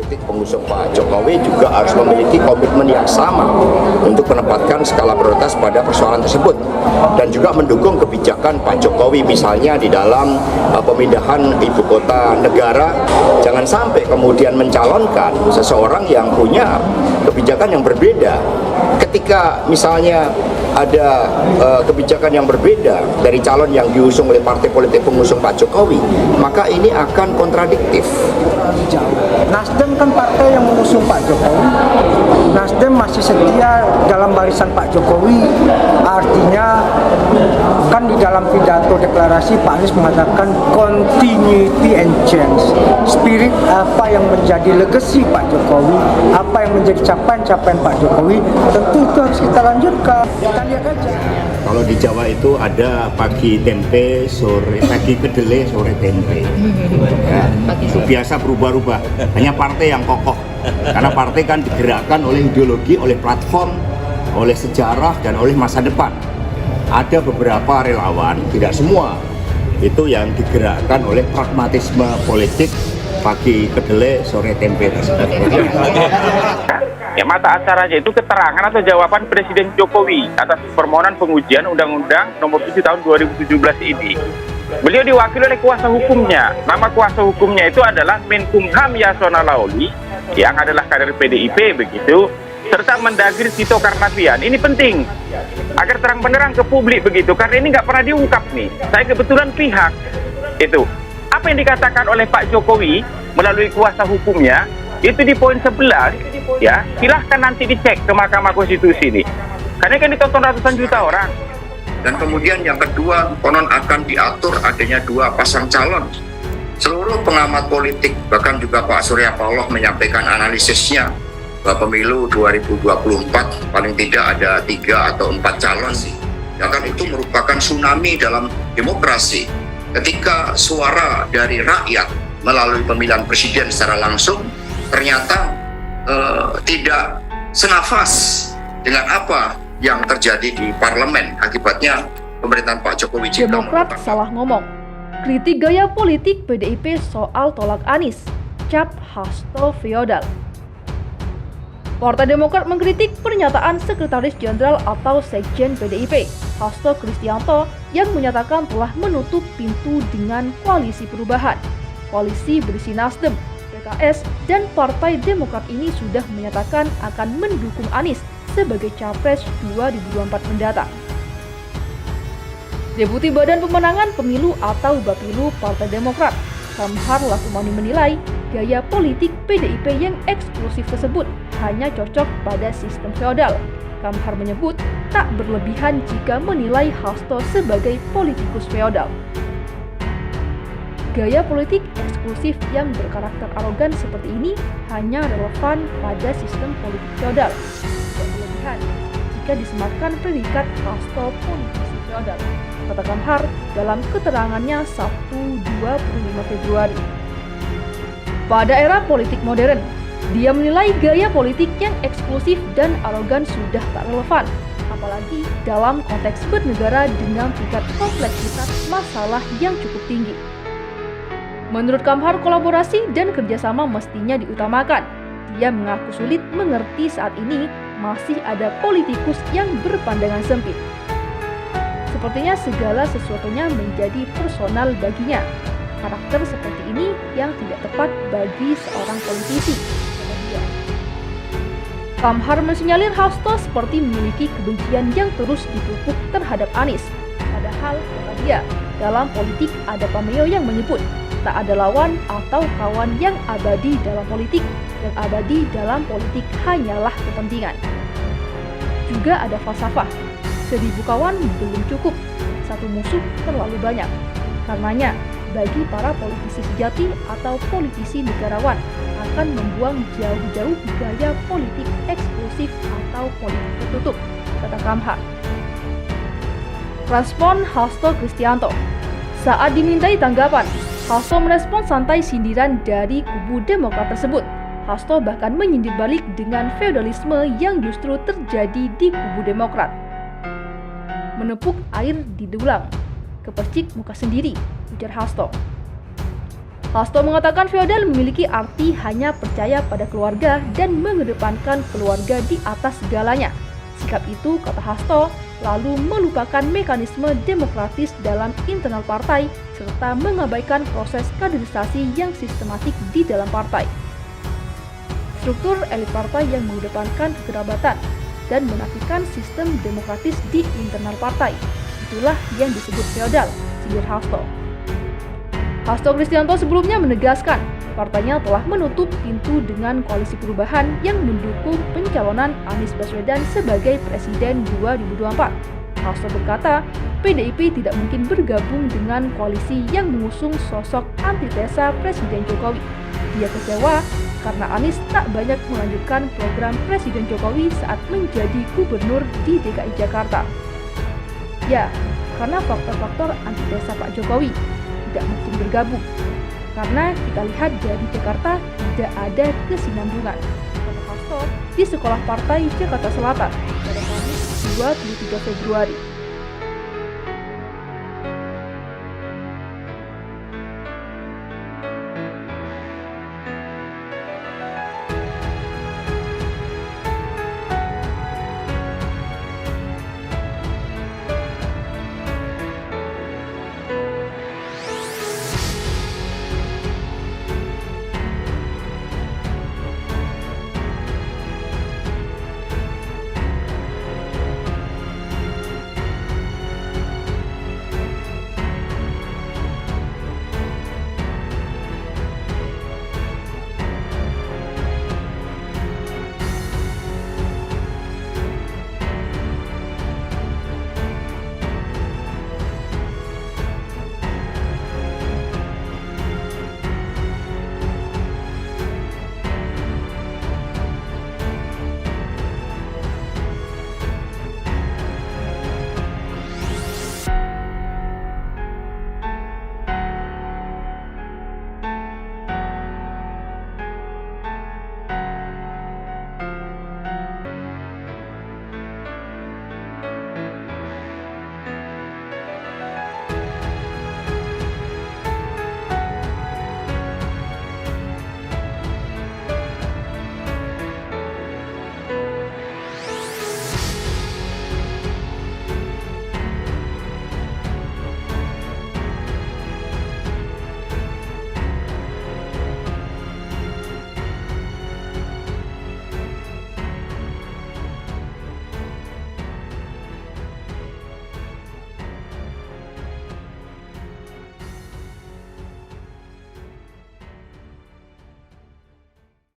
politik pengusung Pak Jokowi juga harus memiliki komitmen yang sama untuk menempatkan skala prioritas pada persoalan tersebut dan juga mendukung kebijakan Pak Jokowi misalnya di dalam pemindahan ibu kota negara. Jangan sampai kemudian mencalonkan seseorang yang punya kebijakan yang berbeda. Ketika misalnya ada kebijakan yang berbeda dari calon yang diusung oleh partai politik pengusung Pak Jokowi, maka ini akan kontradiktif. Nasdem kan partai yang mengusung Pak Jokowi. Nasdem masih setia dalam barisan Pak Jokowi. Artinya kan di dalam pidato deklarasi Pak Anies mengatakan continuity and change. Spirit apa yang menjadi legacy Pak Jokowi, apa yang menjadi capaian-capaian Pak Jokowi, tentu itu harus kita lanjutkan. Kita lihat aja. Kalau di Jawa itu ada pagi tempe, pagi kedelai, sore tempe. Ya, itu biasa berubah-ubah. Hanya partai yang kokoh. Karena partai kan digerakkan oleh ideologi, oleh platform, oleh sejarah, dan oleh masa depan. Ada beberapa relawan, tidak semua, itu yang digerakkan oleh pragmatisme politik, pagi kedelai, sore tempe. Ya, mata acaranya itu keterangan atau jawaban Presiden Jokowi atas permohonan pengujian Undang-Undang Nomor 7 Tahun 2017 ini. Beliau diwakili oleh kuasa hukumnya. Nama kuasa hukumnya itu adalah Menkumham Yasona Laoli, yang adalah kader PDIP begitu, serta Mendagri Tito Karnavian. Ini penting agar terang benderang ke publik begitu, karena ini nggak pernah diungkap nih. Saya kebetulan pihak itu. Apa yang dikatakan oleh Pak Jokowi melalui kuasa hukumnya itu di poin 11, ya, silahkan nanti dicek ke Mahkamah Konstitusi ini. Karena kan ditonton ratusan juta orang. Dan kemudian yang kedua, konon akan diatur adanya 2 pasang calon. Seluruh pengamat politik, bahkan juga Pak Surya Paloh menyampaikan analisisnya bahwa pemilu 2024 paling tidak ada 3 atau 4 calon sih. Bahkan itu merupakan tsunami dalam demokrasi. Ketika suara dari rakyat melalui pemilihan presiden secara langsung ternyata tidak senafas dengan apa yang terjadi di parlemen. Akibatnya pemerintahan Pak Jokowi JK Demokrat salah ngomong. Kritik gaya politik PDIP soal tolak Anies, cap Hasto feodal. Partai Demokrat mengkritik pernyataan Sekretaris Jenderal atau Sekjen PDIP, Hasto Kristianto, yang menyatakan telah menutup pintu dengan koalisi perubahan. Koalisi berisi Nasdem, PKS, dan Partai Demokrat ini sudah menyatakan akan mendukung Anies sebagai Capres 2024 mendatang. Deputi Badan Pemenangan Pemilu atau Bapilu Partai Demokrat, Kamhar Lakumani menilai gaya politik PDIP yang eksklusif tersebut hanya cocok pada sistem feodal. Kamhar menyebut tak berlebihan jika menilai Hasto sebagai politikus feodal. Gaya politik eksklusif yang berkarakter arogan seperti ini hanya relevan pada sistem politik feodal. Tidak berlebihan jika disematkan predikat Hasto politisi feodal, kata Kamhar dalam keterangannya Sabtu 25 Februari. Pada era politik modern, dia menilai gaya politik yang eksklusif dan arogan sudah tak relevan, apalagi dalam konteks bernegara dengan tingkat kompleksitas masalah yang cukup tinggi. Menurut Kamhar, kolaborasi dan kerjasama mestinya diutamakan. Dia mengaku sulit mengerti saat ini masih ada politikus yang berpandangan sempit. Sepertinya segala sesuatunya menjadi personal baginya. Karakter seperti ini yang tidak tepat bagi seorang politisi, kata dia. Kamhar mensinyalir Hasto seperti memiliki kebencian yang terus dipupuk terhadap Anies. Padahal, kata dia, dalam politik ada pameo yang menyebut tak ada lawan atau kawan yang abadi dalam politik, yang abadi dalam politik hanyalah kepentingan. Juga ada falsafah, 1000 kawan belum cukup, satu musuh terlalu banyak. Karenanya, bagi para politisi sejati atau politisi negarawan akan membuang jauh-jauh gaya politik eksklusif atau politik tertutup, kata Kamhar. Respon Hasto Kristianto. Saat dimintai tanggapan, Hasto merespon santai sindiran dari kubu Demokrat tersebut. Hasto bahkan menyindir balik dengan feodalisme yang justru terjadi di kubu Demokrat. Menepuk air di dulang, kepercik muka sendiri, ujar Hasto. Hasto mengatakan feodal memiliki arti hanya percaya pada keluarga dan mengedepankan keluarga di atas segalanya. Sikap itu, kata Hasto, lalu melupakan mekanisme demokratis dalam internal partai serta mengabaikan proses kaderisasi yang sistematik di dalam partai. Struktur elit partai yang mengedepankan kekerabatan dan menafikan sistem demokratis di internal partai. Itulah yang disebut feodal, sindir Hasto. Hasto Kristianto sebelumnya menegaskan partainya telah menutup pintu dengan koalisi perubahan yang mendukung pencalonan Anies Baswedan sebagai Presiden 2024. Hasto berkata, PDIP tidak mungkin bergabung dengan koalisi yang mengusung sosok antitesa Presiden Jokowi. Dia kecewa karena Anies tak banyak melanjutkan program Presiden Jokowi saat menjadi gubernur di DKI Jakarta. Ya, karena faktor-faktor antitesa Pak Jokowi tidak mungkin bergabung. Karena kita lihat dari Jakarta tidak ada kesinambungan, kata Hasto di Sekolah Partai Jakarta Selatan pada Kamis 23 Februari.